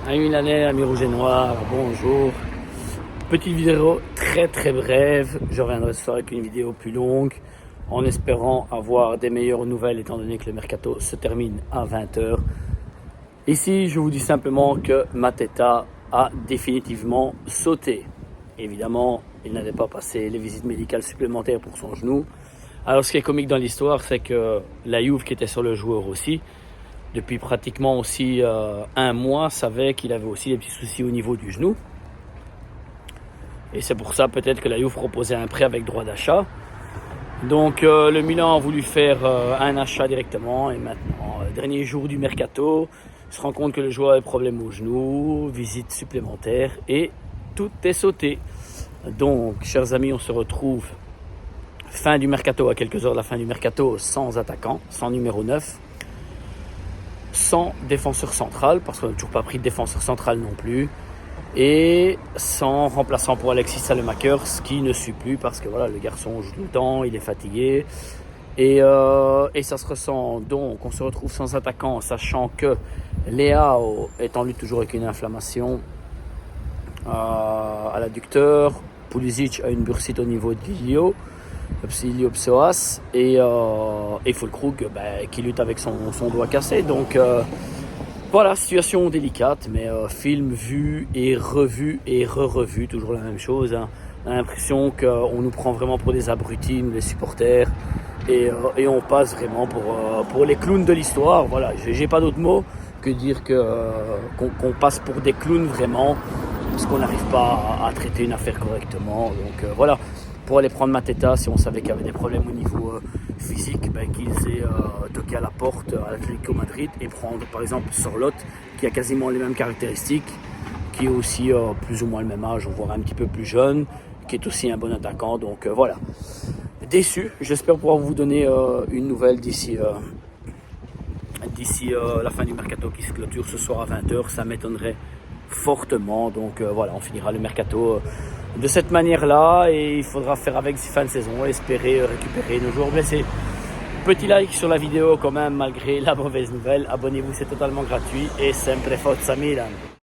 Ami Milanais, ami rouge et noir, bonjour. Petite vidéo très brève. Je reviendrai ce soir avec une vidéo plus longue en espérant avoir des meilleures nouvelles étant donné que le mercato se termine à 20h. Ici, je vous dis simplement que Mateta a définitivement sauté. Évidemment, il n'avait pas passé les visites médicales supplémentaires pour son genou. Alors, ce qui est comique dans l'histoire, c'est que la Juve qui était sur le joueur aussi, depuis pratiquement aussi un mois, savait qu'il avait aussi des petits soucis au niveau du genou. Et c'est pour ça peut-être que la Juve proposait un prêt avec droit d'achat. Donc le Milan a voulu faire un achat directement. Et maintenant, dernier jour du mercato, il se rend compte que le joueur a des problèmes au genou, visite supplémentaire et tout est sauté. Donc, chers amis, on se retrouve fin du mercato, à quelques heures de la fin du mercato, sans attaquant, sans numéro 9. Sans défenseur central, parce qu'on n'a toujours pas pris de défenseur central non plus, et sans remplaçant pour Alexis Salemaker, ce qui ne suit plus parce que voilà, le garçon joue tout le temps, il est fatigué, et ça se ressent. Donc on se retrouve sans attaquant, sachant que Leao est en lutte toujours avec une inflammation à l'adducteur, Pulisic a une bursite au niveau de l'ilio, psoas, et Füllkrug qui lutte avec son doigt cassé. Donc voilà, situation délicate, mais film vu et revu et re-revu, toujours la même chose. Hein. On a l'impression qu'on nous prend vraiment pour des abrutis, nous les supporters, et on passe vraiment pour les clowns de l'histoire. Voilà, j'ai pas d'autre mot que dire qu'on passe pour des clowns vraiment, parce qu'on n'arrive pas à traiter une affaire correctement. Donc voilà. Pour aller prendre Mateta, si on savait qu'il y avait des problèmes au niveau physique, qu'il s'est toqué à la porte à l'Atlético Madrid et prendre par exemple Sorloth, qui a quasiment les mêmes caractéristiques, qui est aussi plus ou moins le même âge, voire un petit peu plus jeune, qui est aussi un bon attaquant. Donc voilà, déçu. J'espère pouvoir vous donner une nouvelle d'ici la fin du mercato qui se clôture ce soir à 20h. Ça m'étonnerait fortement. Donc voilà, on finira le mercato de cette manière-là, et il faudra faire avec ces fins de saison, espérer récupérer nos joueurs blessés. Petit like sur la vidéo quand même, malgré la mauvaise nouvelle. Abonnez-vous, c'est totalement gratuit, et sempre Forza Milan.